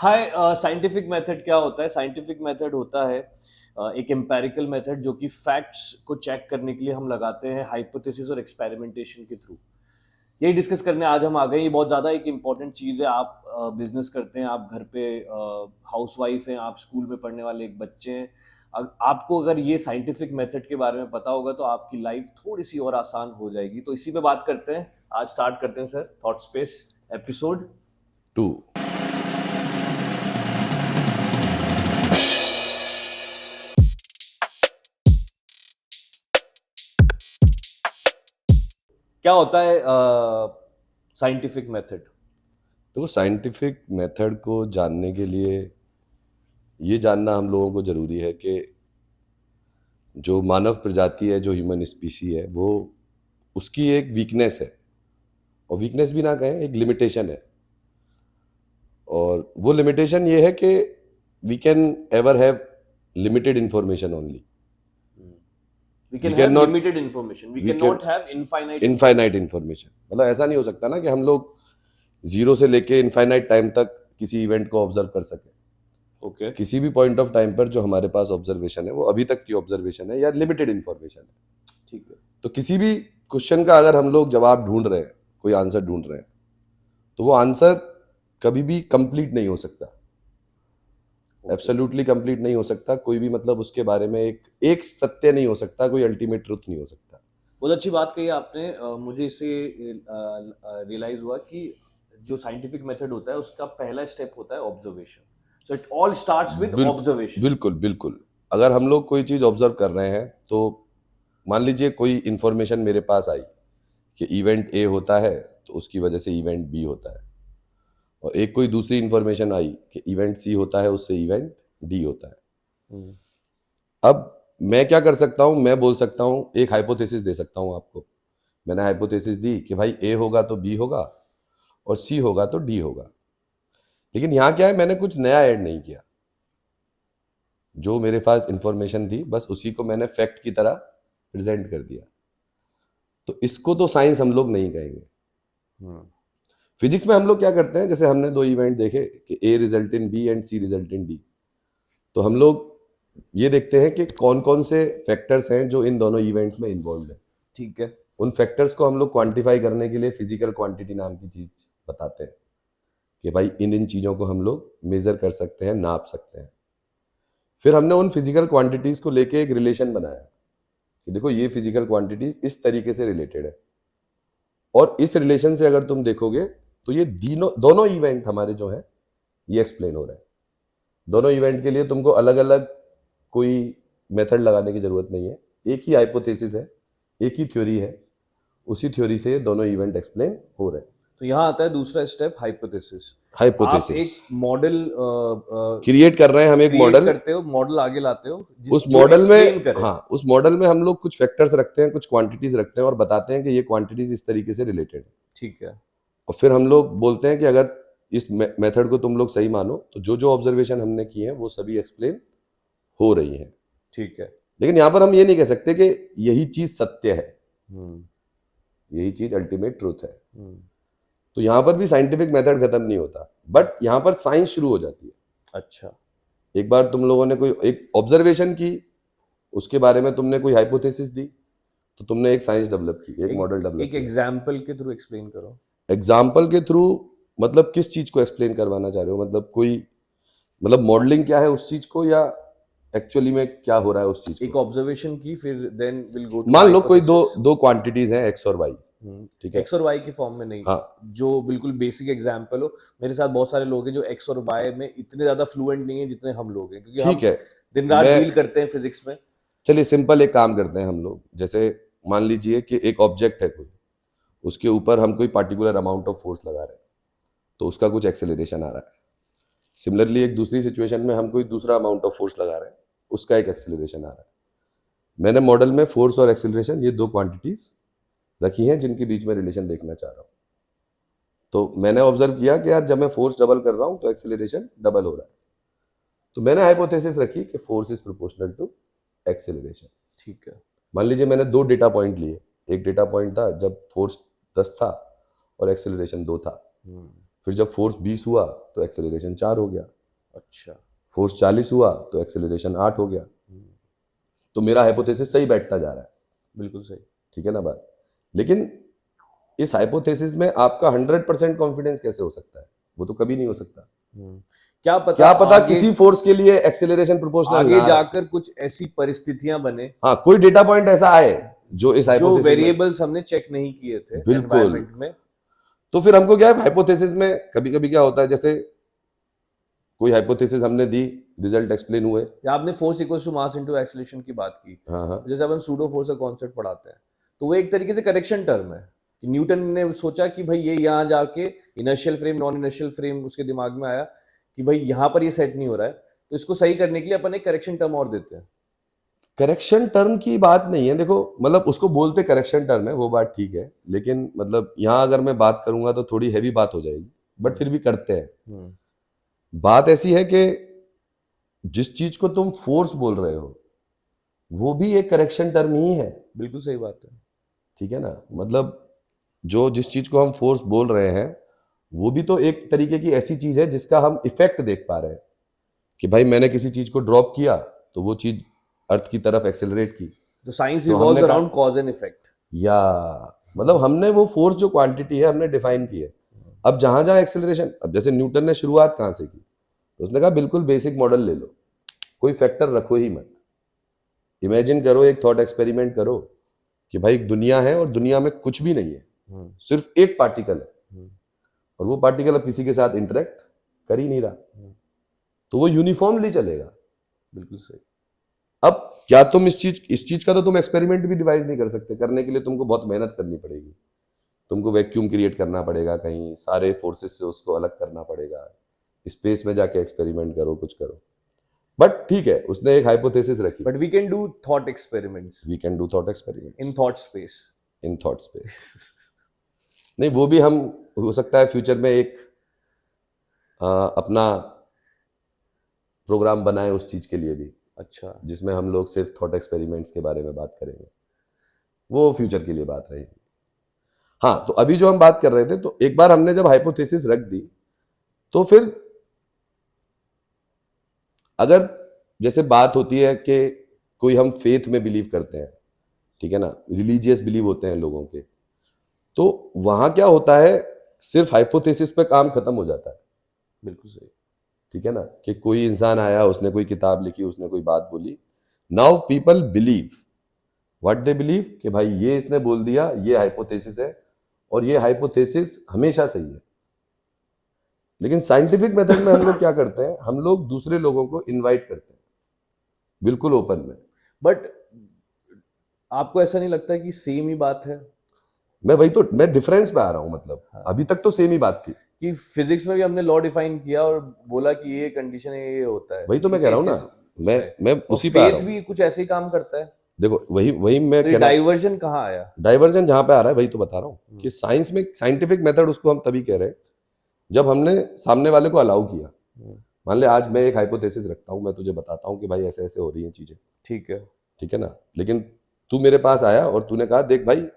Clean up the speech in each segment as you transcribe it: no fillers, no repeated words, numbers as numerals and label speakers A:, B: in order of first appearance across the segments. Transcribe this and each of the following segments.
A: हाय, scientific method क्या होता है? साइंटिफिक मेथड होता है एक एम्पेरिकल मेथड जो कि फैक्ट्स को चेक करने के लिए हम लगाते हैं हाइपोथेसिस और एक्सपेरिमेंटेशन के थ्रू। यही डिस्कस करने आज हम आ गए। ये बहुत ज़्यादा एक इम्पॉर्टेंट चीज़ है। आप बिजनेस करते हैं, आप घर पे हाउसवाइफ हैं, आप स्कूल में पढ़ने वाले एक बच्चे हैं। आपको अगर ये साइंटिफिक मेथड के बारे में पता होगा तो आपकी लाइफ थोड़ी सी और आसान हो जाएगी। तो इसी पे बात करते हैं। आज स्टार्ट करते हैं सर, थॉट स्पेस एपिसोड
B: 2।
A: क्या होता है साइंटिफिक मेथड?
B: देखो, साइंटिफिक मेथड को जानने के लिए ये जानना हम लोगों को ज़रूरी है कि जो मानव प्रजाति है, जो ह्यूमन स्पीसी है, वो उसकी एक वीकनेस है, और वीकनेस भी ना कहें, एक लिमिटेशन है। और वो लिमिटेशन ये है कि we can ever have limited information only.
A: We
B: we
A: can
B: can
A: have
B: not
A: limited information. We
B: we can
A: cannot have infinite
B: infinite
A: information.
B: Information. मतलब ऐसा नहीं हो सकता ना कि हम लोग जीरो से लेके इनफाइनाइट टाइम तक किसी इवेंट को ऑब्जर्व कर सकें।
A: Okay.
B: किसी भी पॉइंट ऑफ टाइम पर जो हमारे पास ऑब्जर्वेशन है वो अभी तक की ऑब्जर्वेशन है या लिमिटेड इंफॉर्मेशन है।
A: ठीक है।
B: तो किसी भी क्वेश्चन का अगर हम लोग जवाब ढूंढ रहे हैं, कोई आंसर ढूंढ रहे हैं, तो वो आंसर कभी भी कंप्लीट नहीं हो सकता, एब्सोल्युटली कंप्लीट नहीं हो सकता। कोई भी मतलब उसके बारे में एक सत्य नहीं हो सकता, कोई अल्टीमेट ट्रुथ नहीं हो सकता।
A: बहुत अच्छी बात कही आपने। मुझे इससे रियलाइज हुआ कि जो साइंटिफिक मेथड होता है उसका पहला स्टेप होता है observation. So it all starts with observation.
B: बिल्कुल बिल्कुल। अगर हम लोग कोई चीज़ ऑब्जर्व कर रहे हैं, तो मान लीजिए कोई इंफॉर्मेशन मेरे पास आई कि इवेंट ए होता है तो उसकी वजह से इवेंट बी होता है, और एक कोई दूसरी इंफॉर्मेशन आई कि इवेंट सी होता है, उससे इवेंट डी होता है। अब मैं क्या कर सकता हूं, मैं बोल सकता हूं, एक हाइपोथेसिस दे सकता हूं आपको। मैंने हाइपोथेसिस दी कि भाई ए होगा तो बी होगा और सी होगा तो डी होगा। लेकिन यहां क्या है, मैंने कुछ नया ऐड नहीं किया। जो मेरे पास इंफॉर्मेशन थी बस उसी को मैंने फैक्ट की तरह प्रेजेंट कर दिया। तो इसको तो साइंस हम लोग नहीं कहेंगे। फिजिक्स में हम लोग क्या करते हैं, जैसे हमने दो इवेंट देखे कि A result in B and C result in D, तो हम लोग ये देखते हैं कि कौन कौन से फैक्टर्स हैं जो इन दोनों इवेंट्स में इन्वॉल्व है।
A: ठीक है।
B: उन फैक्टर्स को हम लोग क्वांटिफाई करने के लिए फिजिकल क्वांटिटी नाम की चीज बताते हैं कि भाई इन चीज़ों को हम लोग मेजर कर सकते हैं, नाप सकते हैं। फिर हमने उन फिजिकल क्वांटिटीज को लेके एक रिलेशन बनाया कि देखो ये फिजिकल क्वांटिटीज इस तरीके से रिलेटेड है, और इस रिलेशन से अगर तुम देखोगे तो ये दोनों इवेंट हमारे जो है ये एक्सप्लेन हो रहे हैं। दोनों इवेंट के लिए तुमको अलग अलग कोई मेथड लगाने की जरूरत नहीं है, एक ही हाइपोथेसिस है, एक ही थ्योरी है, उसी थ्योरी से दोनों इवेंट एक्सप्लेन हो रहे हैं।
A: तो यहाँ आता है दूसरा स्टेप, हाइपोथेसिस। आप
B: हाइपोथेसिस
A: एक मॉडल
B: क्रिएट कर रहे हैं, हम एक
A: क्रिएट
B: मॉडल।
A: करते हो, मॉडल आगे लाते हो
B: उस
A: जो
B: मॉडल
A: एक्सप्लेन
B: में,
A: करे।
B: हाँ, उस मॉडल में हम लोग कुछ फैक्टर्स रखते हैं, कुछ क्वांटिटीज रखते हैं और बताते हैं कि ये क्वांटिटीज इस तरीके से रिलेटेड है।
A: ठीक है।
B: और फिर हम लोग बोलते हैं कि अगर इस मेथड को तुम लोग सही मानो तो जो जो ऑब्जर्वेशन हमने किए हैं वो सभी एक्सप्लेन हो रही हैं।
A: ठीक है।
B: लेकिन यहाँ पर हम ये नहीं कह सकते कि यही चीज सत्य है, यही चीज अल्टीमेट ट्रूथ है। तो यहाँ पर भी साइंटिफिक मेथड खत्म नहीं होता, बट यहाँ पर साइंस शुरू हो जाती है।
A: अच्छा।
B: एक बार तुम लोगों ने कोई एक ऑब्जर्वेशन की, उसके बारे में तुमने कोई हाइपोथेसिस दी, तो तुमने एक साइंस डेवलप की, एक मॉडल डेवलप
A: एक
B: किया।
A: एग्जाम्पल के थ्रू एक्सप्लेन करो।
B: एग्जाम्पल के थ्रू मतलब किस चीज को एक्सप्लेन करवाना चाह रहे हो? मतलब कोई, मतलब मॉडलिंग क्या है उस चीज को, या एक्चुअली में क्या हो रहा है उस चीज
A: एक
B: को?
A: ऑब्जर्वेशन की, फिर देन विल गो टू
B: मान लो कोई दो क्वांटिटीज हैं एक्स और वाई, ठीक है?
A: एक्स और वाई की फॉर्म में नहीं,
B: हाँ,
A: जो बिल्कुल बेसिक एग्जांपल हो। मेरे साथ बहुत सारे लोग हैं जो एक्स और वाई में इतने ज्यादा फ्लुएंट नहीं है जितने हम लोग हैं, क्योंकि हम
B: ठीक है।
A: दिन रात
B: मैं
A: डील करते हैं फिजिक्स में।
B: चलिए सिंपल एक काम करते हैं हम लोग। जैसे मान लीजिए कि एक ऑब्जेक्ट है कोई, उसके ऊपर हम कोई पार्टिकुलर अमाउंट ऑफ फोर्स लगा रहे हैं, तो उसका कुछ एक्सेलरेशन आ रहा है। सिमिलरली एक दूसरी सिचुएशन में हम कोई दूसरा अमाउंट ऑफ फोर्स लगा रहे हैं, उसका एक एक्सेलरेशन आ रहा है। मैंने मॉडल में फोर्स और एक्सेलरेशन ये दो क्वांटिटीज रखी हैं जिनके बीच में रिलेशन देखना चाह रहा हूँ। तो मैंने ऑब्जर्व किया कि यार जब मैं फोर्स डबल कर रहा हूँ तो एक्सेलरेशन डबल हो रहा है। तो मैंने हाइपोथेसिस रखी कि force is proportional to acceleration.
A: ठीक है।
B: मान लीजिए मैंने दो डेटा पॉइंट लिए। एक डेटा पॉइंट था जब फोर्स 10 था और एक्सेलरेशन 2 था। फिर जब फोर्स 20 हुआ तो एक्सेलरेशन 4 हो गया,
A: अच्छा।
B: फोर्स 40 हुआ तो एक्सेलरेशन 8 हो गया। तो मेरा हाइपोथेसिस सही बैठता जा रहा है,
A: बिल्कुल सही।
B: ठीक है ना बात। लेकिन इस हाइपोथेसिस में आपका 100% कॉन्फिडेंस कैसे हो सकता है? वो तो कभी नहीं हो सकता।
A: क्या
B: क्या पता
A: आगे,
B: किसी फोर्स के लिए एक्सेलरेशन प्रोपोर्शनल
A: आगे
B: ना,
A: जाकर कुछ ऐसी परिस्थितियां बने
B: हाँ कोई डेटा पॉइंट ऐसा आए जो इस
A: जो
B: हाइपोथेसिस में,
A: वेरिएबल्स हमने चेक नहीं किए थे
B: बिल्कुल।
A: एनवायरनमेंट में।
B: तो फिर हमको क्या है, हाइपोथेसिस में कभी कभी क्या होता है, जैसे कोई हाइपोथेसिस हमने दी, रिजल्ट एक्सप्लेन हुए,
A: या आपने force equals to mass into acceleration की बात की,
B: हाँ हाँ,
A: जैसे अपन सूडो फोर्स का कॉन्सेप्ट पढ़ाते हैं, तो वो एक तरीके से करेक्शन टर्म है कि न्यूटन ने सोचा कि भाई ये यहाँ जाके inertial frame non inertial frame उसके दिमाग में आया कि भाई यहाँ पर ये सेट नहीं हो रहा है, तो इसको सही करने के लिए अपन एक करेक्शन टर्म और देते हैं।
B: करेक्शन टर्म की बात नहीं है, देखो मतलब उसको बोलते करेक्शन टर्म है, वो बात ठीक है, लेकिन मतलब यहाँ अगर मैं बात करूंगा तो थोड़ी हैवी बात हो जाएगी, बट फिर भी करते हैं। बात ऐसी है कि जिस चीज को तुम फोर्स बोल रहे हो वो भी एक करेक्शन टर्म ही है।
A: बिल्कुल सही बात है।
B: ठीक है ना, मतलब जो जिस चीज को हम फोर्स बोल रहे हैं वो भी तो एक तरीके की ऐसी चीज है जिसका हम इफेक्ट देख पा रहे हैं कि भाई मैंने किसी चीज को ड्रॉप किया तो वो चीज अर्थ की तरफ एक्सेलरेट की,
A: तो साइंस
B: तो
A: रिवॉल्व्स
B: हमने
A: अराउंड कॉज एंड इफेक्ट।
B: या मतलब हमने वो फोर्स जो क्वांटिटी है हमने डिफाइन की है। अब जहां जहां एक्सेलरेशन, अब जैसे न्यूटन ने शुरुआत कहां से की, तो उसने कहा बिल्कुल बेसिक मॉडल ले लो, कोई फैक्टर रखो ही मत। इमेजिन करो, एक थॉट एक्सपेरिमेंट करो कि भाई एक दुनिया है और दुनिया में कुछ भी नहीं है, सिर्फ एक पार्टिकल है, और वो पार्टिकल अब किसी के साथ इंटरेक्ट कर ही नहीं रहा, तो वो यूनिफॉर्मली चलेगा।
A: बिल्कुल सही।
B: अब क्या तुम इस चीज का तो तुम एक्सपेरिमेंट भी डिवाइस नहीं कर सकते, करने के लिए तुमको बहुत मेहनत करनी पड़ेगी, तुमको वैक्यूम क्रिएट करना पड़ेगा, कहीं सारे फोर्सेस से उसको अलग करना पड़ेगा, स्पेस में जाके एक्सपेरिमेंट करो, कुछ करो। बट ठीक है, उसने एक हाइपोथेसिस रखी,
A: but we can do thought experiments
B: we can do thought experiment
A: in thought space.
B: In thought space. नहीं, वो भी हम हो सकता है फ्यूचर में एक अपना प्रोग्राम बनाए उस चीज के लिए भी,
A: अच्छा।
B: जिसमें हम लोग सिर्फ थॉट एक्सपेरिमेंट्स के बारे में बात करेंगे, वो फ्यूचर के लिए बात रहेगी। हाँ, तो अभी जो हम बात कर रहे थे, तो एक बार हमने जब हाइपोथेसिस रख दी तो फिर अगर जैसे बात होती है कि कोई हम फेथ में बिलीव करते हैं, ठीक है ना, रिलीजियस बिलीव होते हैं लोगों के, तो वहां क्या होता है, सिर्फ हाइपोथेसिस पे काम खत्म हो जाता है।
A: बिल्कुल सही।
B: ठीक है ना, कि कोई इंसान आया, उसने कोई किताब लिखी, उसने कोई बात बोली, now people believe what they believe, कि भाई ये इसने बोल दिया, ये हाइपोथेसिस है और ये हाइपोथेसिस हमेशा सही है। लेकिन साइंटिफिक मेथड में हम लोग क्या करते हैं, हम लोग दूसरे लोगों को इनवाइट करते हैं बिल्कुल ओपन में।
A: बट आपको ऐसा नहीं लगता कि सेम ही बात है?
B: मैं डिफरेंस पे आ रहा हूं, मतलब
A: हाँ।
B: अभी तक तो सेम ही बात थी।
A: कि फिजिक्स में भी हमने लॉ डिफाइन किया और बोला कि ये कंडीशन है, ये होता है।
B: वही तो मैं कह रहा हूं ना, मैं उसी पे आ रहा
A: फेथ
B: हूं।
A: भी कुछ ऐसे ही काम करता है।
B: देखो वही मैं
A: तो
B: कहना,
A: डाइवर्जन कहाँ आया?
B: डाइवर्जन जहां पे आ रहा है वही तो बता रहा हूं कि साइंस में साइंटिफिक मेथड उसको हम तभी कह रहे हैं जब हमने सामने वाले को अलाउ किया। मान ले आज मैं एक हाइपोथेसिस रखता हूं, मैं तुझे बताता हूं कि भाई ऐसे ऐसे हो रही हैं चीजें,
A: ठीक है।
B: ठीक है ना, लेकिन तू मेरे पास आया और तूने कहा देख भाई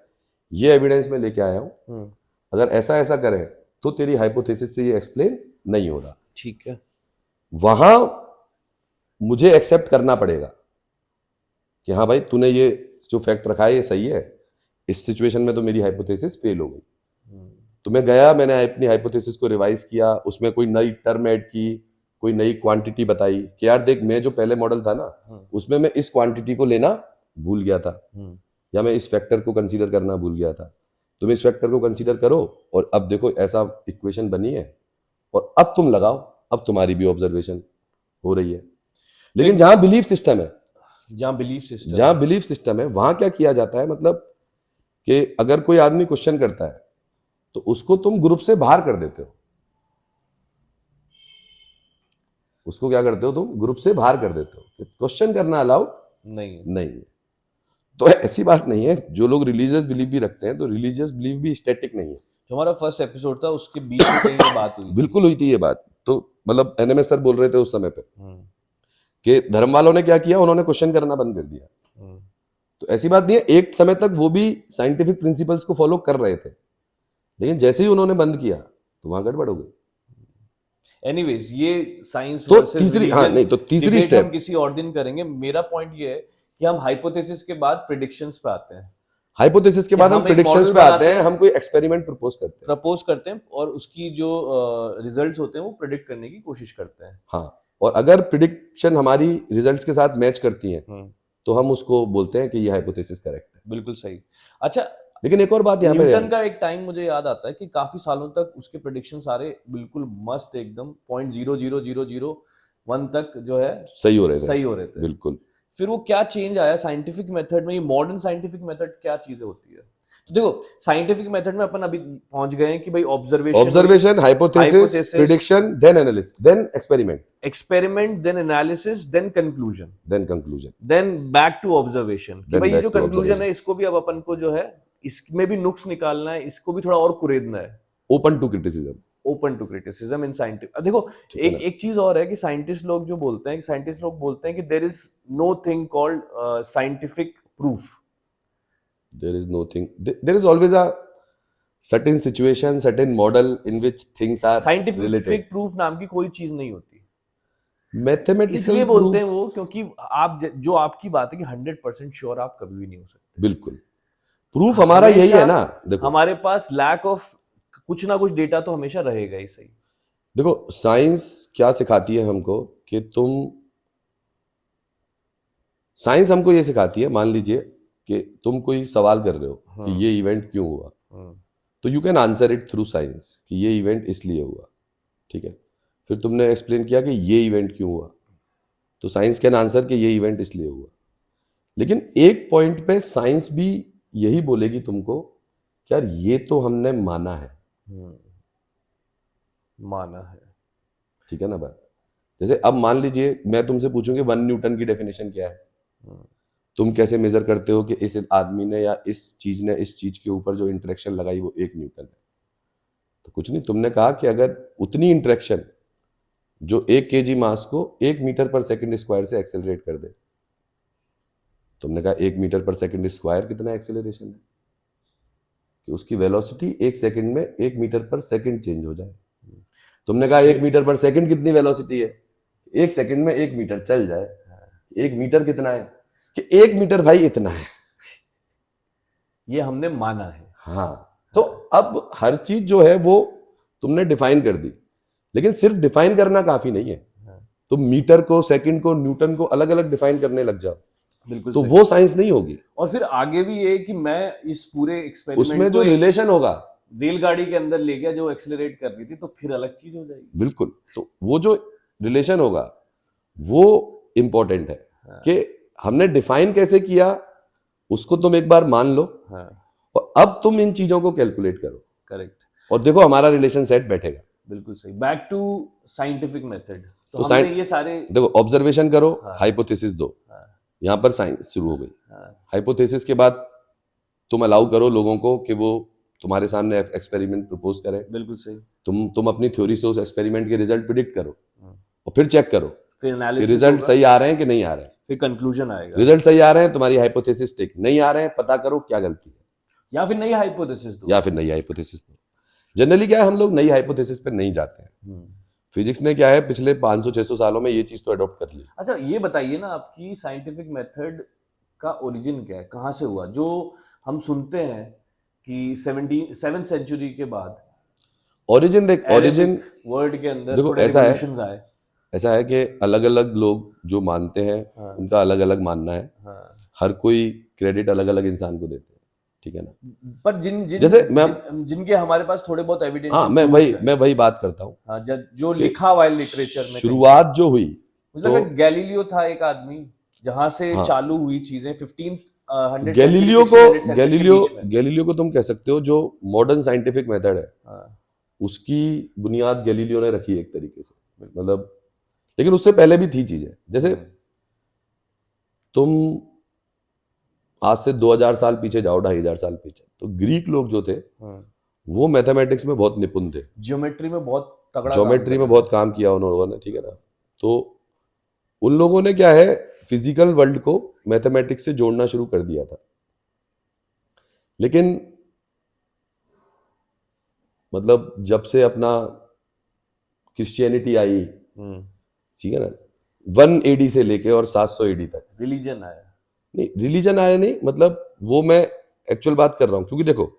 B: ये एविडेंस मैं लेके आया हूं, अगर ऐसा ऐसा करें तो तेरी हाइपोथेसिस से ये एक्सप्लेन नहीं हो रहा,
A: ठीक है।
B: वहां मुझे एक्सेप्ट करना पड़ेगा कि हाँ भाई तूने ये जो फैक्ट रखा है ये सही है, इस सिचुएशन में तो मेरी हाइपोथेसिस फेल हो गई। तो मैं गया, मैंने अपनी हाइपोथेसिस को रिवाइज किया, उसमें कोई नई टर्म ऐड की, कोई नई क्वांटिटी बताई कि यार देख मैं जो पहले मॉडल था ना उसमें मैं इस क्वांटिटी को लेना भूल गया था, या मैं इस फैक्टर को कंसीडर करना भूल गया था, तुम इस फैक्टर को कंसीडर करो और अब देखो ऐसा इक्वेशन बनी है और अब तुम लगाओ, अब तुम्हारी भी ऑब्जर्वेशन हो रही है। लेकिन जहां बिलीफ सिस्टम है, जहां बिलीफ सिस्टम है वहां क्या किया जाता है, मतलब कि अगर कोई आदमी क्वेश्चन करता है तो उसको तुम ग्रुप से बाहर कर देते हो, उसको क्या करते हो तुम ग्रुप से बाहर कर देते हो, क्वेश्चन करना अलाउड नहीं है। तो ऐसी बात नहीं है, जो लोग रिलीजियस बिलीफ भी रखते हैं तो रिलीजियस बिलीफ भी स्टैटिक नहीं है।
A: जो हमारा फर्स्ट एपिसोड था उसके बीच में कहीं ये बात हुई
B: बिल्कुल हुई थी ये बात, तो मतलब एनएमएस सर बोल रहे थे उस समय पे कि धर्म वालों ने क्या किया, उन्होंने क्वेश्चन करना बंद कर दिया। तो ऐसी बात नहीं है, एक समय तक वो भी साइंटिफिक प्रिंसिपल्स को फॉलो कर रहे थे, लेकिन जैसे ही उन्होंने बंद किया तो वहां गड़बड़ हो गई।
A: एनीवेज ये साइंस
B: तो
A: वर्सेस
B: तीसरी, हाँ
A: रिलीजन
B: नहीं, तो तीसरी
A: डिबेट हम
B: स्टेप,
A: किसी और दिन करेंगे। मेरा पॉइंट ये है कि हम हाइपोथेसिस के बाद प्रिडिक्शंस पे आते हैं,
B: हाइपोथेसिस के
A: कि
B: बाद हम
A: हम एक
B: प्रिडिक्शंस
A: मॉडल
B: पे आते
A: बनाते
B: हैं,
A: हैं,
B: हम कोई एक्सपेरिमेंट प्रपोज करते हैं।
A: प्रपोज करते हैं और उसकी जो रिजल्ट्स होते हैं वो प्रिडिक्ट करने की कोशिश करते हैं।
B: हाँ, और अगर प्रिडिक्शन हमारी रिजल्ट्स के साथ मैच करती हैं तो हम उसको बोलते हैं कि ये हाइपोथेसिस करेक्ट है।
A: बिल्कुल सही। अच्छा,
B: लेकिन एक और बात यहाँ पे
A: न्यूटन
B: है,
A: का एक टाइम मुझे याद आता है कि काफी सालों तक उसके प्रेडिक्शन सारे बिल्कुल मस्त एकदम 0.00001 तक जो है
B: सही हो रहे थे,
A: सही हो रहे थे।
B: बिल्कुल।
A: फिर वो क्या चेंज आया साइंटिफिक मेथड में, ये मॉडर्न साइंटिफिक मेथड क्या चीजें होती है? तो देखो साइंटिफिक मेथड में अपन अभी पहुंच गए हैं कि भाई
B: observation, hypothesis, prediction, then analysis, then experiment,
A: experiment, then analysis, then conclusion,
B: then conclusion,
A: then back to observation, कि
B: देन
A: भाई ये जो
B: बैक टू
A: कंक्लूजन
B: ऑब्जर्वेशन,
A: है इसको भी अब अपन को जो है इसमें भी नुक्स निकालना है, इसको भी थोड़ा और कुरेदना है।
B: Open to criticism.
A: Open to criticism in scientific. देखो
B: ठीक है
A: एक
B: ना?
A: एक चीज और है कि साइंटिस्ट लोग जो बोलते हैं, साइंटिस्ट लोग बोलते हैं कि there is no thing called scientific proof.
B: There is no thing. There is always a certain situation, certain model in which things are related.
A: Scientific proof नाम की कोई चीज नहीं होती।
B: Mathematical
A: इसलिए बोलते हैं
B: proof,
A: वो क्योंकि आप जो आपकी बात है कि 100% श्योर आप कभी भी नहीं हो सकते।
B: बिल्कुल। प्रूफ हमारा यही
A: हमेशा
B: है ना। देखो
A: हमारे पास लैक ऑफ कुछ ना कुछ डेटा तो हमेशा रहेगा ही। सही।
B: देखो साइंस क्या सिखाती है हमको कि साइंस हमको ये सिखाती है, मान लीजिए कि तुम कोई सवाल कर रहे हो कि ये इवेंट क्यों हुआ, तो you can answer it through science कि ये इवेंट इसलिए हुआ, ठीक है। फिर तुमने एक्सप्लेन किया कि ये इवेंट क्यों हुआ, तो साइंस कैन आंसर कि ये इवेंट इसलिए हुआ। लेकिन एक पॉइंट पे साइंस भी यही बोलेगी तुमको कि यार ये तो हमने माना है,
A: माना है,
B: ठीक है ना बात। जैसे अब मान लीजिए मैं तुमसे पूछूं कि 1 न्यूटन की डेफिनेशन क्या है, तुम कैसे मेजर करते हो कि इस आदमी ने या इस चीज ने इस चीज के ऊपर जो इंटरेक्शन लगाई वो 1 न्यूटन है। तो कुछ नहीं, तुमने कहा कि अगर उतनी इंटरेक्शन जो 1 kg मास को 1 मीटर पर सेकंड स्क्वायर से एक्सेलरेट कर दे, तुमने कहा 1 मीटर पर सेकंड स्क्वायर कितना एक्सेलरेशन है कि उसकी वेलोसिटी 1 सेकंड में 1 मीटर पर सेकंड चेंज हो जाए। तुमने कहा 1 मीटर पर सेकंड कितनी वेलोसिटी है, 1 सेकंड में 1 मीटर चल जाए। 1 मीटर कितना है कि 1 मीटर भाई इतना है,
A: ये हमने माना है।
B: हाँ। तो अब हर चीज जो है वो तुमने डिफाइन कर दी, लेकिन सिर्फ डिफाइन करना काफी नहीं है। तुम मीटर को, सेकंड को, न्यूटन को अलग अलग डिफाइन करने लग जाओ,
A: बिल्कुल
B: तो
A: सही।
B: वो साइंस नहीं होगी।
A: और फिर आगे भी ये कि मैं इस पूरे एक्सपेरिमेंट
B: उसमें जो
A: को
B: रिलेशन होगा,
A: रेलगाड़ी के अंदर ले गया जो एक्सेलरेट कर रही थी, तो फिर अलग चीज हो जाएगी।
B: बिल्कुल। तो वो जो रिलेशन होगा वो इंपॉर्टेंट है कि हमने डिफाइन कैसे किया, उसको तुम एक बार मान लो, और अब तुम इन चीजों को कैलकुलेट करो।
A: करेक्ट।
B: और देखो हमारा रिलेशन सेट बैठेगा।
A: बिल्कुल सही। Back to scientific method. तो
B: तो
A: हमने ये सारे,
B: देखो ऑब्जर्वेशन करो, हाइपोथेसिस दो, यहाँ पर साइंस शुरू हो गई। हाइपोथेसिस के बाद तुम अलाउ करो लोगों को कि वो तुम्हारे सामने एक्सपेरिमेंट प्रपोज करें।
A: बिल्कुल सही।
B: तुम अपनी थ्योरी से उस एक्सपेरिमेंट के रिजल्ट प्रिडिक्ट करो और फिर चेक करो
A: फिर
B: कि
A: एनालिसिस
B: रिजल्ट सही आ रहे हैं कि नहीं आ रहे हैं।
A: फिर कंक्लूजन आएगा।
B: रिजल्ट सही आ रहे हैं, तुम्हारी हाइपोथेसिस टिक, नहीं आ रहे हैं, पता करो क्या गलती है,
A: या फिर नई हाइपोथेसिस दो,
B: या फिर नई हाइपोथेसिस पर। जनरली क्या है, हम लोग नई हाइपोथेसिस पर नहीं जाते हैं। फिजिक्स ने क्या है पिछले 500-600 सालों में ये चीज तो अडॉप्ट कर ली।
A: अच्छा ये बताइए ना, आपकी साइंटिफिक मेथड का ओरिजिन क्या है, कहाँ से हुआ? जो हम सुनते हैं कि 7th सेंचुरी के बाद
B: ओरिजिन ओरिजिन
A: वर्ल्ड के अंदर
B: देखो
A: थोड़े रिवोल्यूशंस आए।
B: ऐसा है कि अलग अलग लोग जो मानते हैं, उनका अलग अलग मानना है। हर कोई क्रेडिट अलग अलग इंसान को देते हैं, ठीक है ना।
A: पर जिनके हमारे पास थोड़े बहुत एविडेंस,
B: हाँ, मैं वही बात करता हूँ।
A: हाँ, जो लिखा हुआ है लिटरेचर में।
B: शुरुआत जो हुई
A: तो गैलीलियो था एक आदमी जहां से चालू हुई चीजें 1500
B: गैलीलियो को तुम कह सकते हो जो मॉडर्न साइंटिफिक मेथड है, उसकी बुनियाद गैलीलियो ने रखी एक तरीके से, मतलब। लेकिन उससे पहले भी थी चीजें, जैसे तुम आज से 2000 साल पीछे जाओ, 2500 साल पीछे, तो ग्रीक लोग जो थे वो मैथमेटिक्स में बहुत निपुण थे,
A: ज्योमेट्री में बहुत तगड़ा
B: ज्योमेट्री में बहुत काम किया उन लोगों ने, ठीक है ना। तो उन लोगों ने क्या है, फिजिकल वर्ल्ड को मैथमेटिक्स से जोड़ना शुरू कर दिया था। लेकिन मतलब जब से अपना क्रिश्चियनिटी आई,
A: हम्म,
B: ठीक है ना, 1 एडी से लेके और 700 एडी तक।
A: रिलीजन आया।
B: नहीं, रिलीजन आया नहीं, मतलब वो मैं एक्चुअल बात कर रहा हूं, क्योंकि देखो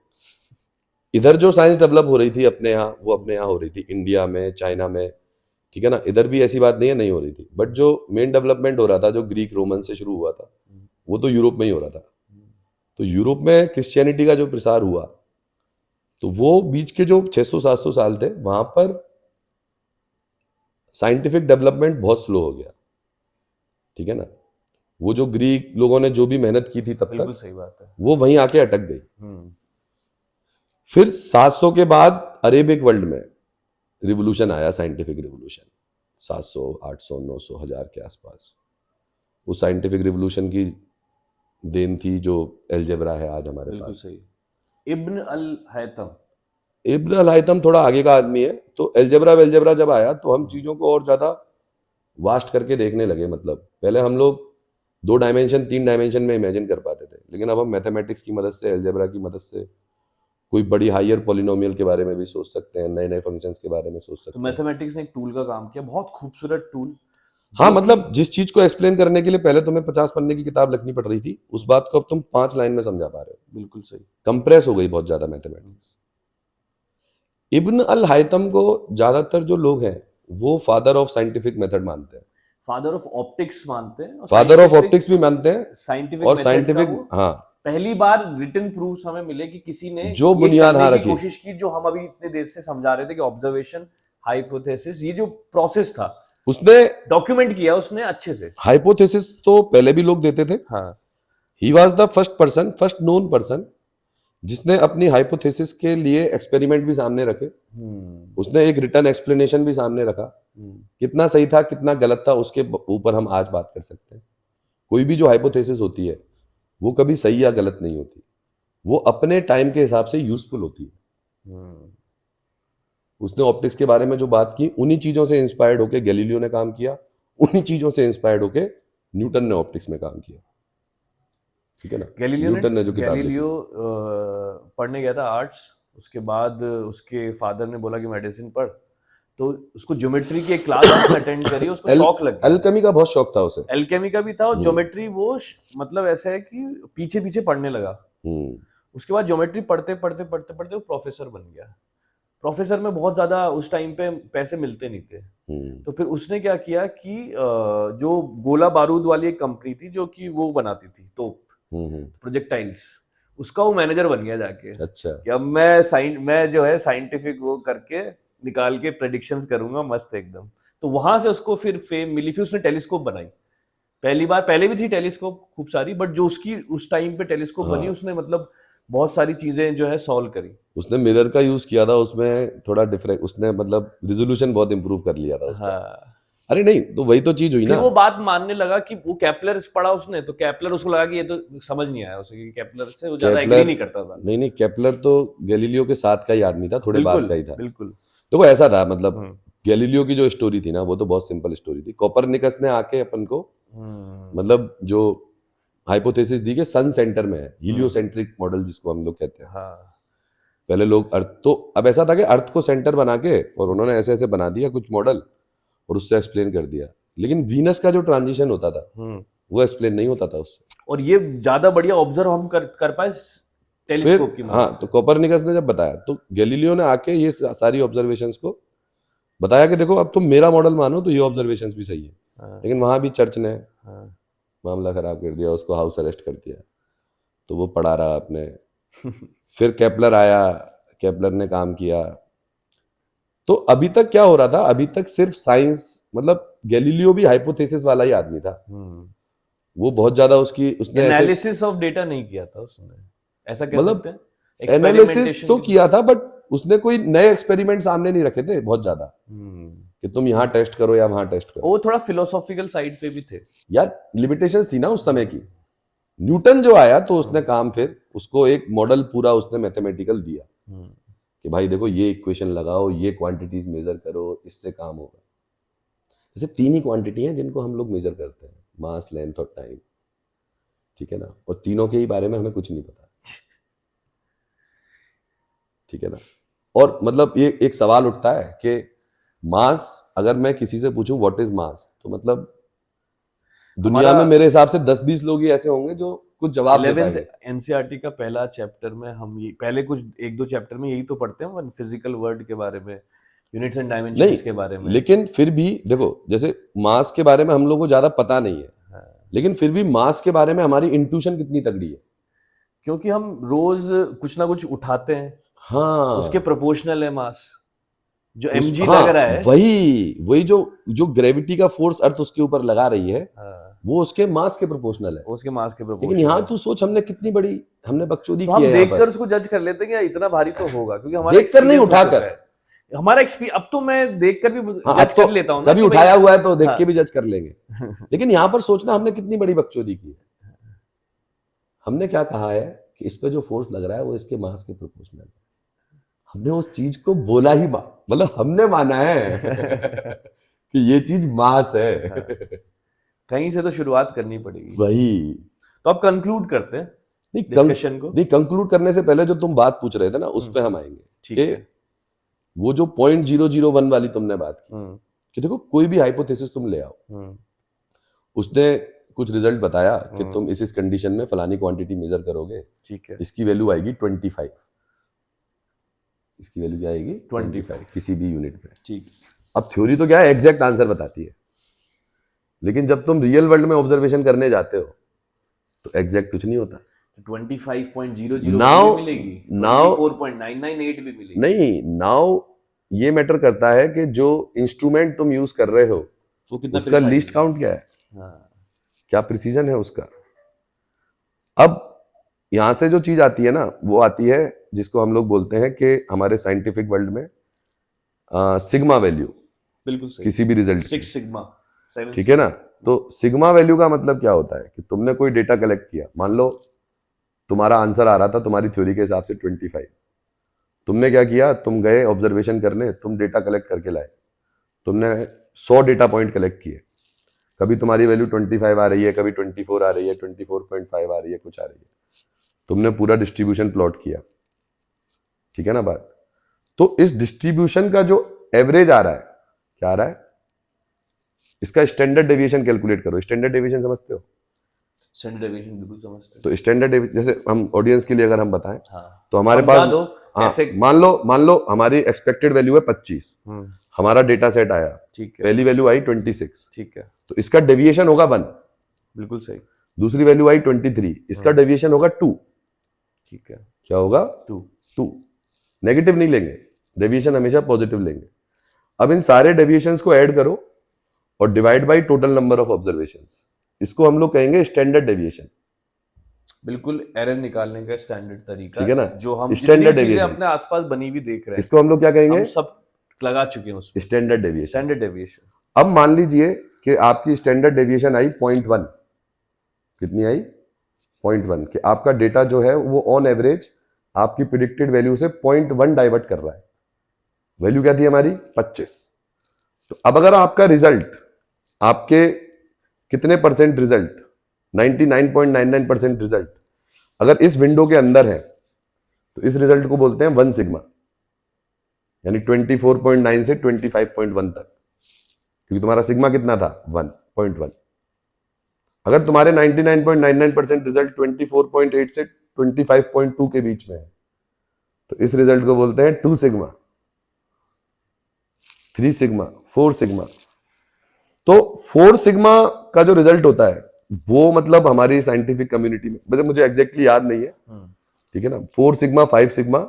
B: इधर जो साइंस डेवलप हो रही थी अपने यहाँ, वो अपने यहाँ हो रही थी, इंडिया में, चाइना में, ठीक है ना, इधर भी ऐसी बात नहीं है नहीं हो रही थी, बट जो मेन डेवलपमेंट हो रहा था, जो ग्रीक रोमन से शुरू हुआ था, वो तो यूरोप में ही हो रहा था। तो यूरोप में क्रिश्चियनिटी का जो प्रसार हुआ, तो वो बीच के जो 600-700 साल थे, वहां पर साइंटिफिक डेवलपमेंट बहुत स्लो हो गया, ठीक है ना। वो जो ग्रीक लोगों ने जो भी मेहनत की थी तब
A: बिल्कुल
B: तक,
A: सही बात है।
B: वो वहीं आके अटक गई।
A: हम्म,
B: फिर 700 के बाद अरेबिक वर्ल्ड में रिवोल्यूशन आया, साइंटिफिक रिवोल्यूशन, 700, 800, 900, 1000 के आसपास। उस साइंटिफिक रिवोल्यूशन की देन थी जो एलजेब्रा है आज हमारे
A: बिल्कुल
B: पास।
A: सही। इब्न अल हैतम।
B: इब्न अल हैतम थोड़ा आगे का आदमी है, तो एलजेब्रा वेलजेब्रा जब आया तो हम चीजों को और ज्यादा वास्ट करके देखने लगे। मतलब पहले हम लोग 2 डायमेंशन 3 डायमेंशन में इमेजिन कर पाते थे, लेकिन अब हम मैथमेटिक्स की मदद से, एलजेब्रा की मदद से कोई बड़ी हायर पॉलिनोमियल के बारे में भी सोच सकते हैं, नए नए फंक्शंस के बारे में सोच
A: तो
B: सकते हैं।
A: मैथमेटिक्स ने एक टूल का काम किया, बहुत खूबसूरत टूल।
B: हाँ,
A: जो
B: मतलब जिस चीज को एक्सप्लेन करने के लिए पहले तुम्हें 50 पन्ने की किताब लिखनी पड़ रही थी, उस बात को अब तुम 5 लाइन में समझा पा रहे हो।
A: बिल्कुल सही।
B: कंप्रेस हो गई बहुत ज्यादा मैथमेटिक्स। इब्न अल हैतम को ज्यादातर जो लोग हैं वो फादर ऑफ साइंटिफिक मेथड मानते हैं,
A: फादर ऑफ ऑप्टिक्स मानते हैं, और
B: फादर ऑफ ऑप्टिक्स भी मानते हैं,
A: साइंटिफिक
B: और
A: मेथड का
B: साइंटिफिक,
A: वो
B: हाँ,
A: पहली बार रिटन प्रूफ्स हमें मिले कि किसी ने
B: जो
A: ये
B: बुनियाद
A: करने
B: हाँ
A: की
B: रखी।
A: कोशिश की, जो हम अभी इतने देर से समझा रहे थे कि ऑब्जर्वेशन, हाइपोथेसिस, ये जो प्रोसेस था
B: उसने
A: डॉक्यूमेंट किया उसने अच्छे से।
B: हाइपोथेसिस तो पहले भी लोग देते थे।
A: हाँ।
B: He was the first known person जिसने अपनी हाइपोथेसिस के लिए एक्सपेरिमेंट भी सामने रखे, उसने एक रिटर्न एक्सप्लेनेशन भी सामने रखा। कितना सही था कितना गलत था उसके ऊपर हम आज बात कर सकते हैं। कोई भी जो हाइपोथेसिस होती है वो कभी सही या गलत नहीं होती, वो अपने टाइम के हिसाब से यूजफुल होती है। उसने ऑप्टिक्स के बारे में जो बात की, उन्हीं चीजों से इंस्पायर्ड होकर गैलीलियो ने काम किया, उन्हीं चीजों से इंस्पायर्ड होकर न्यूटन ने ऑप्टिक्स में काम किया, ठीक है ना। न्यूटन ने जो किताब लिखी,
A: गैलीलियो पढ़ने गया था आर्ट्स, उसके बाद उसके फादर ने बोला कि मेडिसिन पढ़, तो उसको ज्योमेट्री की एक क्लास अटेंड करी, उसको शौक लग गया।
B: एल्केमी का बहुत शौक था उसे,
A: एल्केमी का भी था, और ज्योमेट्री वो मतलब ऐसा है कि पीछे पीछे पढ़ने लगा। उसके बाद ज्योमेट्री पढ़ते पढ़ते पढ़ते पढ़ते वो प्रोफेसर बन गया। प्रोफेसर में बहुत ज्यादा उस टाइम पे पैसे मिलते नहीं थे, तो फिर उसने क्या किया कि जो गोला बारूद वाली एक कंपनी थी जो कि वो बनाती थी तोप, प्रोजेक्टाइल्स, उसका वो मैनेजर बन गया जाके।
B: अच्छा,
A: कि अब मैं जो है साइंटिफिक वो करके निकाल के प्रेडिक्शंस करूंगा मस्त एकदम। तो वहां से उसको फिर फेम मिली, फिर उसने टेलीस्कोप बनाई पहली बार। पहले भी थी टेलीस्कोप खूब सारी, बट जो उसकी उस टाइम पे टेलीस्कोप बनी, उसने मतलब बहुत सारी चीजें जो है सॉल्व करी।
B: उसने मिरर का यूज किया था, उसमें थोड़ा डिफरेंट, उसने मतलब रिजोल्यूशन बहुत इंप्रूव कर लिया था उसका।
A: हाँ।
B: अरे नहीं, तो वही तो चीज हुई
A: फिर
B: ना।
A: वो बात मानने लगा कि वो केपलर पढ़ा उसने, तो केपलर उसको लगा कि ये तो समझ नहीं आया उसे, कि केपलर से वो ज्यादा एग्री नहीं करता था।
B: नहीं, केपलर तो गैलीलियो के साथ का ही आदमी था, थोड़े बाद का ही था।
A: बिल्कुल।
B: तो वो ऐसा था, मतलब गैलीलियो की जो स्टोरी थी ना, वो तो बहुत सिंपल स्टोरी थी। कोपरनिकस ने आके अपन को मतलब जो हाइपोथेसिस दी कि सन सेंटर में है, हीलियोसेंट्रिक मॉडल जिसको हम लोग कहते हैं।
A: हाँ।
B: पहले लोग अर्थ, तो अब ऐसा था कि अर्थ को सेंटर बना के और उन्होंने ऐसे ऐसे बना दिया कुछ मॉडल और उससे एक्सप्लेन कर दिया, लेकिन वीनस का जो ट्रांजिशन होता था वो एक्सप्लेन नहीं होता था उससे।
A: और ये ज्यादा बढ़िया ऑब्जर्व हम कर पाए टेलीस्कोप की मदद
B: हाँ,
A: से।
B: तो कोपरनिकस ने जब बताया तो गैलीलियो ने आके ये सारी ऑब्जर्वेशंस को बताया कि देखो अब तुम मेरा मॉडल मानो तो ये ऑब्जर्वेशंस भी सही है। लेकिन वहां भी चर्च ने मामला खराब कर दिया, उसको हाउस अरेस्ट कर दिया, तो वो पढ़ा रहा अपने। फिर केपलर आया, केपलर ने काम किया। तो अभी तक क्या हो रहा था, अभी तक सिर्फ साइंस, मतलब गैलीलियो भी हाइपोथेसिस वाला ही आदमी था। वो बहुत ज्यादा उसने
A: एनालिसिस ऑफ डेटा नहीं किया था उसने, ऐसा कह सकते हैं।
B: एनालिसिस तो किया था, बट उसने कोई नए एक्सपेरिमेंट सामने नहीं रखे थे बहुत ज्यादा कि तुम यहाँ टेस्ट करो या वहां टेस्ट करो।
A: वो थोड़ा फिलोसॉफिकल साइड पे भी थे
B: यार, लिमिटेशंस थी ना उस समय की। न्यूटन जो आया तो उसने काम, फिर उसको एक मॉडल पूरा उसने मैथमेटिकल दिया कि भाई देखो ये इक्वेशन लगाओ, ये क्वांटिटीज मेजर करो, इससे काम होगा। जैसे 3 ही क्वांटिटी हैं जिनको हम लोग मेजर करते हैं, मास, लेंथ और टाइम, ठीक है ना, और तीनों के ही बारे में हमें कुछ नहीं पता, ठीक है ना। और मतलब ये एक सवाल उठता है कि मास, अगर मैं किसी से पूछूं व्हाट इज मास, तो मतलब दुनिया
A: हमारा
B: में मेरे हिसाब से 10-20 लोग ही ऐसे होंगे जो कुछ जवाब दे
A: 11th
B: पाएंगे।
A: एनसीईआरटी का पहला चैप्टर में हम ये पहले कुछ एक दो चैप्टर में यही तो पढ़ते हैं, फिजिकल वर्ल्ड के बारे में, यूनिट्स एंड डायमेंशंस
B: नहीं,
A: के बारे में।
B: लेकिन फिर भी देखो, जैसे मास के बारे में हम लोग को ज्यादा पता नहीं है,
A: हाँ,
B: लेकिन फिर भी मास के बारे में हमारी इंट्यूशन कितनी तगड़ी है।
A: क्योंकि हम रोज कुछ ना कुछ उठाते हैं, उसके
B: हाँ,
A: प्रोपोर्शनल है मास, जो
B: उस
A: एमजी
B: हाँ
A: लग रहा है।
B: वही जो जो ग्रेविटी का फोर्स अर्थ उसके ऊपर लगा रही है,
A: हाँ,
B: वो उसके मास के प्रोपोर्शनल है।
A: उसके मास के
B: लेकिन
A: प्रोपोर्शनल
B: यहाँ
A: है।
B: तू सोच, हमने कितनी बड़ी हमने बकचोदी
A: तो
B: की
A: हम
B: है यहाँ
A: देखकर
B: पर,
A: उसको जज कर लेते हैं कि यार इतना भारी तो होगा, क्योंकि हमारा
B: देखकर नहीं
A: एक्सपीरियंस हो
B: उठाकर।
A: चुका है। हमारा एक्सपीरियंस, अब तो मैं देखकर भी
B: हाँ,
A: जज
B: अब तो
A: कर लेता हूँ ना
B: कभी
A: कि भाई।
B: उठाया हुआ है तो देख
A: हाँ।
B: के भी जज कर लेंगे। लेकिन यहाँ पर सोचना हमने कितनी बड़ी बकचोदी की है। हमने क्या कहा है कि इस पे जो फोर्स लग रहा है वो इसके मास के प्रोपोर्शनल है। हमने उस चीज को बोला ही मतलब हमने माना है कि ये चीज मास है।
A: हाँ। कहीं से तो शुरुआत करनी पड़ेगी।
B: वही
A: तो अब कंक्लूड करते हैं
B: नहीं
A: डिस्कशन को।
B: नहीं, कंक्लूड करने से पहले जो तुम बात पूछ रहे थे ना, उस पे हम आएंगे
A: ठीक
B: कि
A: है।
B: वो जो 0.001 वाली तुमने बात की,
A: हम्म,
B: कि देखो कोई भी हाइपोथेसिस तुम ले आओ,
A: हम्म,
B: उसने कुछ रिजल्ट बताया कि
A: हम्म।
B: तुम इस कंडीशन में फलानी क्वांटिटी मेजर करोगे,
A: ठीक है।
B: इसकी वैल्यू आएगी 25, इसकी वैल्यू क्या आएगी
A: 25
B: किसी भी यूनिट में।
A: ठीक।
B: अब थ्योरी तो क्या है, एग्जैक्ट आंसर बताती है, लेकिन जब तुम रियल वर्ल्ड में ऑब्जर्वेशन करने जाते हो तो एग्जैक्ट कुछ नहीं होता।
A: 25.001
B: Now-
A: भी मिलेगी,
B: now-
A: 24.998 भी मिलेगी।
B: नहीं, नाउ ये मैटर करता है कि जो इंस्ट्रूमेंट तुम यूज कर रहे हो
A: वो कितना
B: उसका
A: precise
B: लीस्ट
A: है।
B: काउंट क्या है,
A: हाँ,
B: क्या प्रिसीजन है उसका। अब यहां से जो चीज आती है ना, वो आती है जिसको हम लोग बोलते हैं कि हमारे साइंटिफिक वर्ल्ड में सिग्मा वैल्यू
A: बिल्कुल सही।
B: किसी भी रिजल्ट की,
A: 6 सिग्मा 7
B: ठीक है ना। तो सिग्मा वैल्यू का मतलब क्या होता है कि तुमने कोई डेटा कलेक्ट किया, मान लो तुम्हारा आंसर आ रहा था तुम्हारी थ्योरी के हिसाब से 25, तुमने क्या किया, तुम गए ऑब्जर्वेशन करने, तुम डेटा कलेक्ट करके लाए, तुमने 100 डेटा पॉइंट कलेक्ट किए, कभी तुम्हारी वैल्यू 25 आ रही है, कभी 24 आ रही है, 24.5 आ रही है, कुछ आ रही है, तुमने पूरा डिस्ट्रीब्यूशन प्लॉट किया, ठीक है ना बात। तो इस डिस्ट्रीब्यूशन का जो एवरेज आ रहा है, क्या आ रहा है, इसका स्टैंडर्ड डेविएशन कैलकुलेट करो। स्टैंडर्ड डेविएशन समझते हो?
A: स्टैंडर्ड डेविएशन बिल्कुल समझते हैं।
B: तो स्टैंडर्ड डेविएशन, जैसे हम ऑडियंस के लिए अगर हम बताएं,
A: हाँ,
B: तो हमारे
A: समझा
B: पास
A: दो
B: हाँ,
A: ऐसे।
B: मान लो हमारी एक्सपेक्टेड वैल्यू है 25, हमारा डेटा सेट आया,
A: ठीक है,
B: पहली वैल्यू आई 26,
A: ठीक है,
B: तो इसका डेविएशन होगा 1,
A: बिल्कुल सही,
B: दूसरी वैल्यू आई 23, इसका डेविएशन होगा 2,
A: ठीक है,
B: क्या होगा
A: 2।
B: नेगेटिव नहीं लेंगे, डेविएशन हमेशा पॉजिटिव लेंगे। अब इन सारे डेविएशंस को ऐड करो और divide by total number of observations, इसको हम लोग कहेंगे स्टैंडर्ड डेविएशन।
A: बिल्कुल एरर निकालने का स्टैंडर्ड तरीका,
B: ठीक है ना,
A: जो हम
B: स्टैंडर्ड
A: जितनी चीजें
B: डेविएशन,
A: अपने आसपास बनी हुई देख रहे हैं,
B: इसको हम लोग क्या कहेंगे,
A: हम सब लगा चुके हैं उसमें
B: स्टैंडर्ड डेविएशन।
A: Standard deviation.
B: अब मान लीजिए कि आपकी स्टैंडर्ड डेविएशन आई 0.1, कितनी आई 0.1, कि आपका डेटा जो है वो ऑन एवरेज आपकी प्रिडिक्टेड वैल्यू से 0.1 डाइवर्ट कर रहा है। वैल्यू क्या थी हमारी 25। तो अब अगर आपका रिजल्ट, आपके कितने परसेंट रिजल्ट, 99.99% रिजल्ट अगर इस विंडो के अंदर है, तो इस रिजल्ट को बोलते हैं 1 सिग्मा, यानी 24.9 से 25.1 तक, क्योंकि तुम्हारा सिग्मा कितना था 1.1। अगर तुम्हारे 99.99% रिजल्ट 24.8 से 25.2 के बीच में है, तो इस रिजल्ट को बोलते हैं 2 सिग्मा, 3 सिग्मा, 4 सिग्मा। तो 4 सिग्मा का जो रिजल्ट होता है वो मतलब हमारी साइंटिफिक कम्युनिटी में, मतलब मुझे एग्जैक्टली याद नहीं है, ठीक है ना, 4 सिग्मा 5 सिग्मा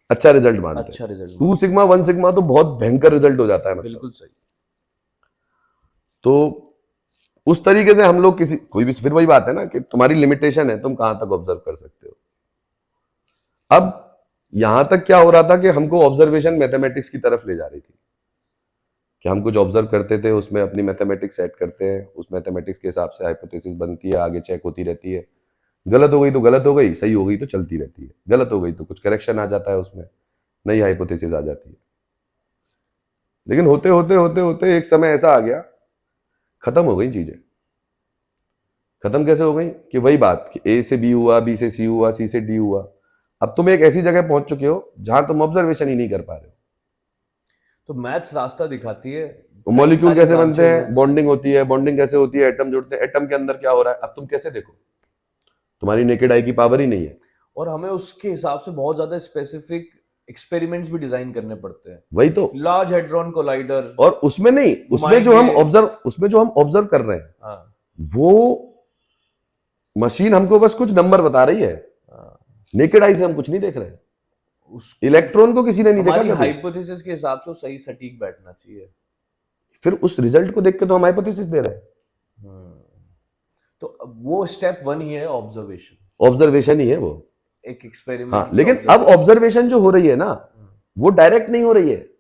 B: अच्छा रिजल्ट मानते हैं,
A: अच्छा रिजल्ट,
B: 2 सिग्मा 1 सिग्मा तो बहुत भयंकर रिजल्ट हो जाता है, मतलब।
A: बिल्कुल सही।
B: तो उस तरीके से हम लोग किसी कोई भी, फिर वही बात है ना कि तुम्हारी लिमिटेशन है, तुम कहां तक ऑब्जर्व कर सकते हो। अब यहां तक क्या हो रहा था कि हमको ऑब्जर्वेशन मैथमेटिक्स की तरफ ले जा रही थी, कि हम कुछ ऑब्जर्व करते थे, उसमें अपनी मैथमेटिक्स सेट करते हैं, उस मैथमेटिक्स के हिसाब से हाइपोथेसिस बनती है, आगे चेक होती रहती है, गलत हो गई तो गलत हो गई, सही हो गई तो चलती रहती है, गलत हो गई तो कुछ करेक्शन आ जाता है, उसमें नई हाइपोथेसिस आ जाती है। लेकिन होते होते होते होते एक समय ऐसा आ गया, खत्म हो गई चीजें। खत्म कैसे हो गई कि वही बात कि ए से बी हुआ, बी से सी हुआ, सी से डी हुआ। अब तुम एक ऐसी जगह पहुंच चुके हो जहां तुम ऑब्जर्वेशन ही नहीं कर पा रहे हो।
A: तो मैथ्स रास्ता दिखाती है,
B: मॉलिक्यूल
A: सारे
B: कैसे बनते
A: branches
B: हैं, बॉन्डिंग होती है, बॉन्डिंग कैसे होती है, एटम जुड़ते हैं, एटम के अंदर क्या हो रहा है, अब तुम कैसे देखो, तुम्हारी नेकेड आई की पावर ही नहीं है।
A: और हमें उसके हिसाब से बहुत ज्यादा स्पेसिफिक एक्सपेरिमेंट्स भी डिजाइन करने पड़ते हैं।
B: वही तो।
A: लार्ज हेड्रॉन कोलाइडर,
B: और उसमें नहीं, उसमें जो हम ऑब्जर्व कर रहे हैं,
A: हाँ
B: वो मशीन हमको बस कुछ नंबर बता रही है,
A: हाँ,
B: नेकेड आई से हम कुछ नहीं देख रहे हैं।
A: उस
B: इलेक्ट्रॉन को किसी ने नहीं देखा
A: हमारी
B: कभी।
A: हाइपोथेसिस के हिसाब से वो सही सटीक बैठना चाहिए।
B: फिर उस रिजल्ट को देख के तो हम हाइपोथेसिस दे रहे हैं।
A: हम्म, तो अब वो स्टेप 1 ही है ऑब्जर्वेशन,
B: ऑब्जर्वेशन ही है वो।
A: एक
B: हाँ,
A: एक्सपेरिमेंट।
B: लेकिन अब ऑब्जर्वेशन जो हो रही है ना, वो डायरेक्ट नहीं हो रही है।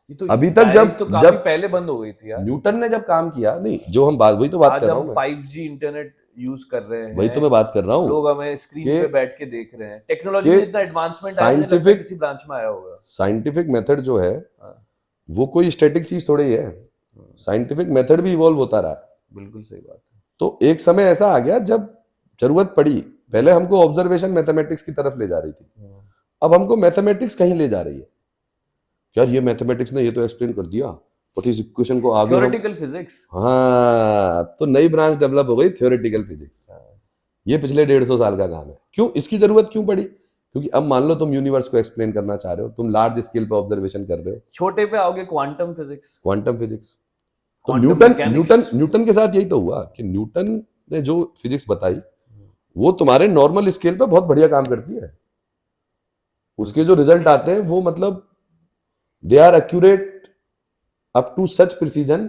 A: ये तो
B: अभी तक
A: direct तो काफी पहले बंद हो गई थी यार।
B: न्यूटन ने जब काम किया, नहीं जो हम बात, वही तो बात
A: आज
B: कर रहा
A: हम
B: हूं मैं,
A: 5G इंटरनेट यूज कर रहे हैं,
B: वही तो मैं बात कर रहा हूं
A: लोग हमें स्क्रीन
B: कि-
A: पे बैठ के देख रहे हैं, टेक्नोलॉजी में इतना एडवांसमेंट आया, मुझे लगता है
B: साइंटिफिक
A: किसी ब्रांच में आया होगा।
B: साइंटिफिक मेथड जो है,
A: हाँ,
B: वो कोई स्टैटिक चीज थोड़ी है। साइंटिफिक मेथड भी इवॉल्व होता रहा।
A: बिल्कुल सही बात है।
B: तो एक समय ऐसा आ गया जब जरूरत पड़ी, पहले हमको ऑब्जर्वेशन मैथमेटिक्स की तरफ ले जा रही थी, अब हमको मैथमेटिक्स कहीं ले जा रही है। यार ये मैथमेटिक्स ने ये तो एक्सप्लेन कर दिया, और इस इक्वेशन को आगे
A: थ्योरेटिकल फिजिक्स।
B: हाँ, तो नई ब्रांच डेवलप हो गई, थ्योरेटिकल फिजिक्स। ये पिछले 150 साल का काम है। क्यों, इसकी जरूरत क्यों पड़ी? क्योंकि अब मान लो तुम यूनिवर्स को एक्सप्लेन करना चाह रहे हो, तुम लार्ज स्केल पे ऑब्जर्वेशन कर रहे हो,
A: छोटे पे आओगे क्वांटम फिजिक्स,
B: क्वांटम फिजिक्स। तो
A: Quantum
B: न्यूटन
A: mechanics।
B: न्यूटन के साथ यही तो हुआ कि न्यूटन ने जो फिजिक्स बताई, वो तुम्हारे नॉर्मल स्केल पे बहुत बढ़िया काम करती है। उसके जो रिजल्ट आते हैं वो मतलब they are accurate up to such precision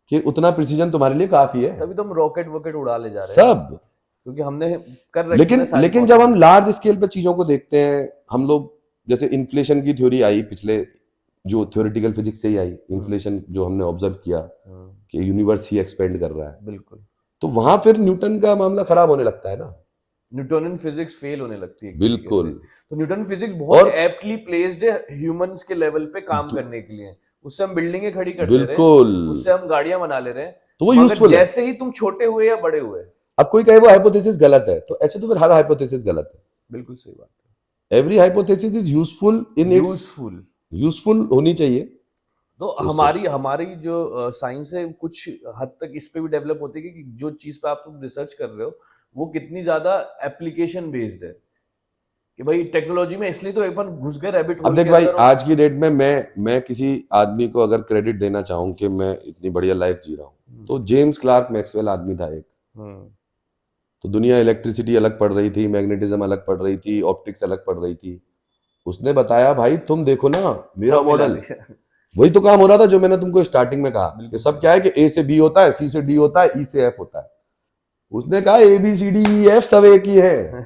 B: कि उतना प्रिसीजन तुम्हारे लिए काफी है।
A: तभी तो हम रॉकेट वॉकेट उड़ा ले जा रहे हैं,
B: सब।
A: क्योंकि हमने कर रखी
B: लेकिन
A: है सारी
B: लेकिन जब हम
A: possibilities।
B: लार्ज स्केल पे चीजों को देखते हैं, हम लोग जैसे इन्फ्लेशन की थ्योरी आई पिछले, जो थ्योरेटिकल फिजिक्स से ही आई, इन्फ्लेशन जो हमने ऑब्जर्व किया कि यूनिवर्स ही एक्सपेंड कर रहा है,
A: बिल्कुल,
B: तो वहां फिर न्यूटन का मामला खराब होने लगता है ना।
A: न्यूटोनियन फिजिक्स फेल होने लगती है एक तरीके
B: बिल्कुल।
A: से। तो न्यूटन फिजिक्स बहुत
B: और
A: एप्टली प्लेस्ड है ह्यूमंस के लेवल पे काम करने के लिए। उससे हम बिल्डिंगें खड़ी कर ले रहे हैं,
B: बिल्कुल,
A: उससे हम गाड़ियां बना ले रहे हैं,
B: तो वो
A: मगर
B: यूजफुल है।
A: जैसे ही तुम छोटे हुए या बड़े हुए।
B: अब कोई कहे वो हाइपोथेसिस गलत है, तो ऐसे तो फिर हर हाइपोथेसिस गलत है।
A: बिल्कुल सही बात है,
B: every hypothesis is useful in its,
A: useful.
B: Useful होनी चाहिए।
A: तो
B: उससे-
A: हमारी हमारी जो साइंस है कुछ हद तक इस पे भी डेवलप होती है कि जो चीज पे आप तुम रिसर्च कर रहे हो वो कितनी ज्यादा एप्लीकेशन बेस्ड है, कि भाई टेक्नोलॉजी में इसलिए तो अपन घुस गए रैबिट
B: अब
A: होल
B: देख
A: के
B: भाई,
A: अंदर।
B: आज की डेट में मैं किसी आदमी को अगर क्रेडिट देना चाहूं कि मैं इतनी बढ़िया लाइफ जी रहा हूं, तो जेम्स क्लार्क मैक्सवेल आदमी था एक। तो दुनिया इलेक्ट्रिसिटी अलग पढ़ रही थी, मैग्नेटिज्म अलग पढ़ रही थी, ऑप्टिक्स अलग पढ़ रही थी। उसने बताया भाई तुम देखो ना मेरा
A: सब मिला
B: मॉडल,
A: दिया।
B: वही तो काम हो रहा था जो मैंने तुमको स्टार्टिंग में कहा कि
A: बिल्कुल
B: सब क्या है कि ए से बी होता है, सी से डी होता है, ई से एफ होता है। उसने कहा A B C D E F सब एक ही है,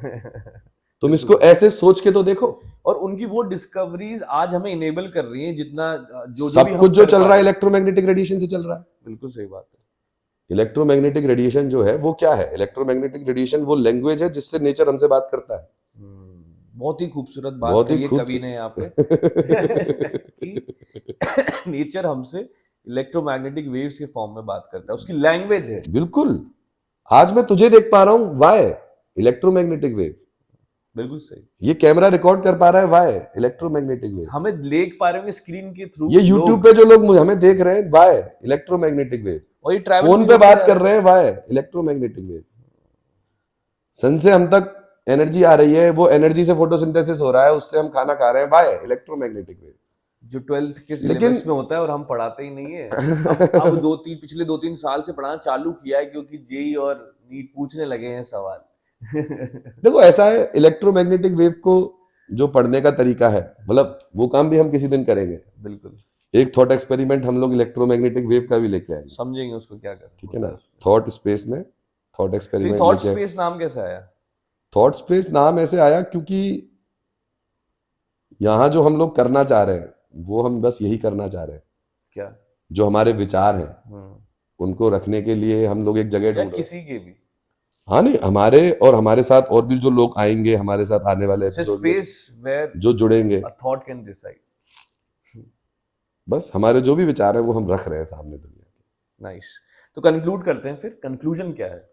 B: तुम इसको ऐसे सोच के तो देखो।
A: और उनकी वो डिस्कवरीज आज हमें इनेबल कर रही हैं जितना जो
B: सब
A: भी हम
B: कुछ जो
A: कर
B: चल
A: पा
B: रहा है
A: रहे हैं।
B: इलेक्ट्रोमैग्नेटिक रेडिएशन से चल रहा है।
A: बिल्कुल सही बात है।
B: इलेक्ट्रोमैग्नेटिक रेडिएशन जो है वो क्या है? इलेक्ट्रोमैग्नेटिक रेडिएशन वो लैंग्वेज है जिससे नेचर हमसे बात करता है।
A: बहुत ही खूबसूरत बात
B: बहुत ही
A: कही है कवि ने यहाँ पे कि नेचर हमसे इलेक्ट्रोमैग्नेटिक वेव्स के फॉर्म में बात करता है, उसकी लैंग्वेज है।
B: बिल्कुल। आज मैं तुझे देख पा रहा हूं, वाई? Electromagnetic wave.
A: बिल्कुल सही।
B: ये कैमरा रिकॉर्ड कर पा रहा है, वाई? Electromagnetic wave.
A: हमें देख पा रहे होंगे स्क्रीन के थ्रू,
B: ये यूट्यूब पे जो लोग हमें देख रहे हैं, वाई? Electromagnetic wave.
A: और ये ट्रैवल
B: फोन पे बात कर रहे हैं, वाई? Electromagnetic wave. सन से हम तक एनर्जी आ रही है, वो एनर्जी से फोटोसिंथेसिस हो रहा है, उससे हम खाना खा रहे हैं, वाई? Electromagnetic wave.
A: जो 12th के सिलेबस में होता है और हम पढ़ाते ही नहीं है। अब पिछले 2-3 साल से पढ़ाना चालू किया है क्योंकि जेई और नीट पूछने लगे हैं सवाल।
B: देखो ऐसा है, इलेक्ट्रोमैग्नेटिक वेव को जो पढ़ने का तरीका है, मतलब वो काम भी हम किसी दिन करेंगे।
A: बिल्कुल।
B: एक थॉट एक्सपेरिमेंट हम लोग इलेक्ट्रोमैग्नेटिक वेव का भी लेके आएंगे,
A: समझेंगे उसको क्या कर,
B: ठीक है ना? थॉट स्पेस में थॉट एक्सपेरिमेंट
A: थॉट
B: लेके।
A: स्पेस नाम कैसे आया?
B: थॉट स्पेस नाम ऐसे आया क्योंकि यहाँ जो हम लोग करना चाह रहे हैं वो हम बस यही करना चाह रहे हैं,
A: क्या?
B: जो हमारे विचार हैं उनको रखने के लिए हम लोग एक जगह
A: या
B: ढूंढ रहे हैं।
A: किसी के भी
B: हाँ नहीं, हमारे और हमारे साथ और भी जो लोग आएंगे हमारे साथ आने वाले एपिसोड में,
A: स्पेस वेयर
B: जो जुड़ेंगे,
A: अ थॉट कैन डिसाइड।
B: बस हमारे जो भी विचार है वो हम रख रहे हैं सामने दुनिया के।
A: नाइस। तो कंक्लूड करते हैं फिर, कंक्लूजन क्या है?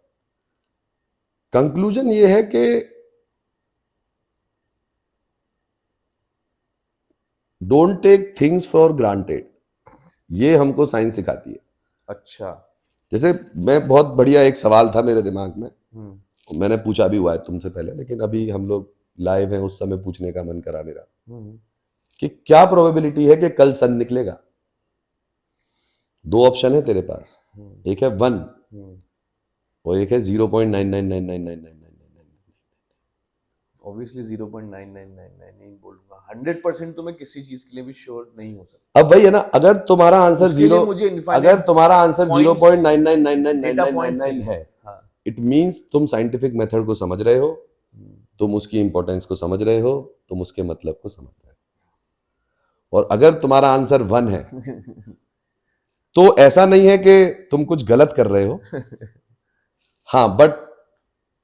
B: कंक्लूजन ये है कि don't take things for granted, ये हमको साइंस सिखाती है।
A: अच्छा।
B: जैसे मैं बहुत बढ़िया एक सवाल था मेरे दिमाग में,
A: हम्म
B: मैंने पूछा भी हुआ है तुमसे पहले, लेकिन अभी हम लोग लाइव हैं, उस समय पूछने का मन करा मेरा,
A: हम्म
B: कि क्या प्रोबेबिलिटी है कि कल सन निकलेगा। दो ऑप्शन है तेरे पास, एक है 1 और एक है 0.99999999।
A: ऑब्वियसली 0.9999 नहीं बोलूंगा, 100% तो मैं किसी चीज के लिए भी श्योर नहीं हो सकता।
B: अब वही है ना, अगर तुम्हारा आंसर
A: उसके लिए
B: जीरो,
A: मुझे
B: अगर तुम्हारा आंसर
A: points,
B: 0.99999999 है,
A: हाँ।
B: इट मींस तुम साइंटिफिक मेथड को समझ रहे हो, तुम उसकी इंपॉर्टेंस को समझ रहे हो, तुम उसके मतलब को समझ रहे हो। और अगर तुम्हारा आंसर 1 है तो ऐसा नहीं है कि तुम कुछ गलत कर रहे हो, हाँ, बट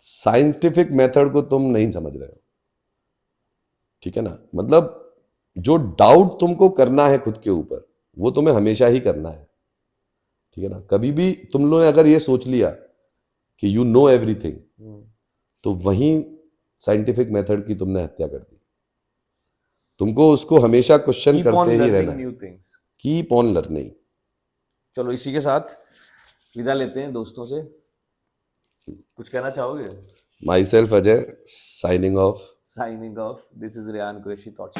B: साइंटिफिक मेथड को तुम नहीं समझ रहे हो, ठीक है ना। मतलब जो डाउट तुमको करना है खुद के ऊपर, वो तुम्हें हमेशा ही करना है, ठीक है ना। कभी भी तुम लोगों ने अगर ये सोच लिया कि यू नो एवरीथिंग, तो वहीं साइंटिफिक मेथड की तुमने हत्या कर दी। तुमको उसको हमेशा क्वेश्चन
A: कीप ऑन
B: करते ही
A: लर्निंग
B: रहना है,
A: new things.
B: Keep on learning.
A: चलो इसी के साथ विदा लेते हैं दोस्तों से, कुछ कहना चाहोगे?
B: Myself Ajay, signing off.
A: Signing off, this is Rayan Qureshi thoughts.